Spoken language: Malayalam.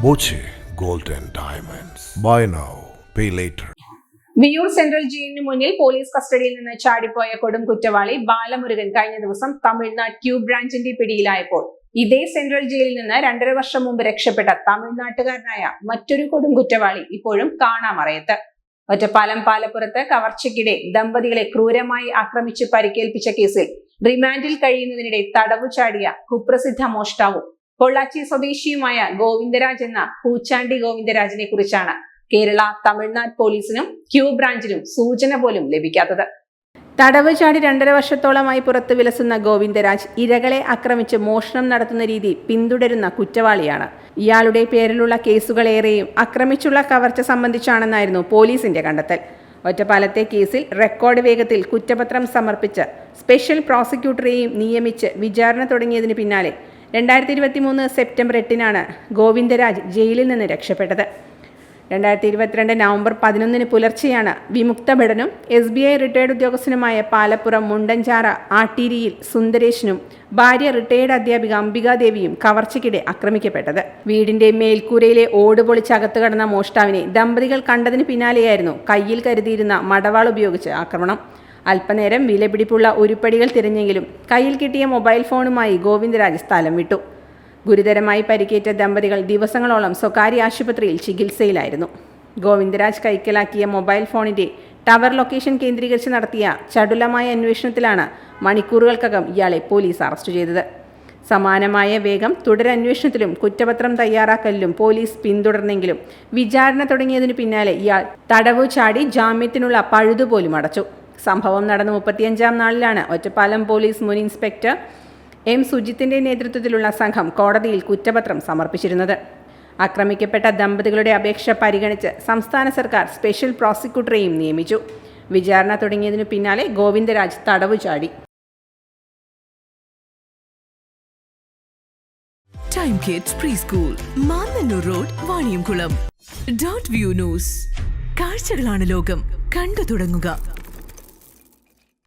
Boche Gold and Diamonds. Buy now, pay later. Viyyur central ജയിലിന് മുന്നിൽ പോലീസ് കസ്റ്റഡിയിൽ നിന്ന് ചാടിപ്പോയ കൊടും കുറ്റവാളി ബാലമുരുകൻ കഴിഞ്ഞ ദിവസം തമിഴ്നാട് ക്യൂ ബ്രാഞ്ചിന്റെ പിടിയിലായപ്പോൾ ഇതേ സെൻട്രൽ ജയിലിൽ നിന്ന് 2.5 വർഷം മുമ്പ് രക്ഷപ്പെട്ട തമിഴ്നാട്ടുകാരനായ മറ്റൊരു കൊടും കുറ്റവാളി ഇപ്പോഴും കാണാമറയത്ത്. ഒറ്റപ്പാലം പാലപ്പുറത്ത് കവർച്ചയ്ക്കിടെ ദമ്പതികളെ ക്രൂരമായി ആക്രമിച്ച് പരിക്കേൽപ്പിച്ച കേസിൽ റിമാൻഡിൽ കഴിയുന്നതിനിടെ തടവു ചാടിയ കുപ്രസിദ്ധ മോഷ്ടാവും പൊള്ളാച്ചി സ്വദേശിയുമായ ഗോവിന്ദരാജ് എന്ന പൂച്ചാണ്ടി ഗോവിന്ദരാജിനെ കുറിച്ചാണ് കേരള തമിഴ്നാട് പോലീസിനും ക്യൂ ബ്രാഞ്ചിനും സൂചന പോലും ലഭിക്കാത്തത്. തടവ് ചാടി 2.5 വർഷത്തോളമായി പുറത്തു വിലസുന്ന ഗോവിന്ദരാജ് ഇരകളെ ആക്രമിച്ച് മോഷണം നടത്തുന്ന രീതി പിന്തുടരുന്ന കുറ്റവാളിയാണ്. ഇയാളുടെ പേരിലുള്ള കേസുകളേറെയും ആക്രമിച്ചുള്ള കവർച്ച സംബന്ധിച്ചാണെന്നായിരുന്നു പോലീസിന്റെ കണ്ടെത്തൽ. ഒറ്റപ്പാലത്തെ കേസിൽ റെക്കോർഡ് വേഗത്തിൽ കുറ്റപത്രം സമർപ്പിച്ച് സ്പെഷ്യൽ പ്രോസിക്യൂട്ടറെയും നിയമിച്ച് വിചാരണ തുടങ്ങിയതിന് പിന്നാലെ 2023 സെപ്റ്റംബർ 8-നാണ് ഗോവിന്ദരാജ് ജയിലിൽ നിന്ന് രക്ഷപ്പെട്ടത്. 2022 നവംബർ 11 പുലർച്ചെയാണ് വിമുക്ത ഭടനും SBI റിട്ടയർഡ് ഉദ്യോഗസ്ഥനുമായ പാലപ്പുറം മുണ്ടൻചാറ ആട്ടീരിയിൽ സുന്ദരേശനും ഭാര്യ റിട്ടയർഡ് അധ്യാപിക അംബികാദേവിയും കവർച്ചയ്ക്കിടെ ആക്രമിക്കപ്പെട്ടത്. വീടിന്റെ മേൽക്കൂരയിലെ ഓട് പൊളിച്ച് അകത്തു കടന്ന മോഷ്ടാവിനെ ദമ്പതികൾ കണ്ടതിന് പിന്നാലെയായിരുന്നു കയ്യിൽ കരുതിയിരുന്ന മടവാൾ ഉപയോഗിച്ച് ആക്രമണം. അല്പനേരം വിലപിടിപ്പുള്ള ഉരുപ്പടികൾ തിരഞ്ഞെങ്കിലും കയ്യിൽ കിട്ടിയ മൊബൈൽ ഫോണുമായി ഗോവിന്ദരാജ് സ്ഥലം വിട്ടു. ഗുരുതരമായി പരിക്കേറ്റ ദമ്പതികൾ ദിവസങ്ങളോളം സ്വകാര്യ ആശുപത്രിയിൽ ചികിത്സയിലായിരുന്നു. ഗോവിന്ദരാജ് കൈക്കലാക്കിയ മൊബൈൽ ഫോണിന്റെ ടവർ ലൊക്കേഷൻ കേന്ദ്രീകരിച്ച് നടത്തിയ ചടുലമായ അന്വേഷണത്തിലാണ് മണിക്കൂറുകൾക്കകം ഇയാളെ പോലീസ് അറസ്റ്റ് ചെയ്തത്. സമാനമായ വേഗം തുടരന്വേഷണത്തിലും കുറ്റപത്രം തയ്യാറാക്കലിലും പോലീസ് പിന്തുടർന്നെങ്കിലും വിചാരണ തുടങ്ങിയതിനു പിന്നാലെ ഇയാൾ തടവു ചാടി ജാമ്യത്തിനുള്ള പഴുതുപോലും അടച്ചു. സംഭവം നടന്ന 35-ാം നാളിലാണ് ഒറ്റപ്പാലം പോലീസ് മുൻ ഇൻസ്പെക്ടർ M. സുജിത്തിന്റെ നേതൃത്വത്തിലുള്ള സംഘം കോടതിയിൽ കുറ്റപത്രം സമർപ്പിച്ചിരുന്നത്. ആക്രമിക്കപ്പെട്ട ദമ്പതികളുടെ അപേക്ഷ പരിഗണിച്ച് സംസ്ഥാന സർക്കാർ സ്പെഷ്യൽ പ്രോസിക്യൂട്ടറെയും നിയമിച്ചു. വിചാരണ തുടങ്ങിയതിനു പിന്നാലെ ഗോവിന്ദരാജ് തടവു ചാടി. Time kids pre school, Mannannur road, Vaniyamkulam. .view news. കാഴ്ചകളാണ് ലോകം, കണ്ടു തുടങ്ങുക.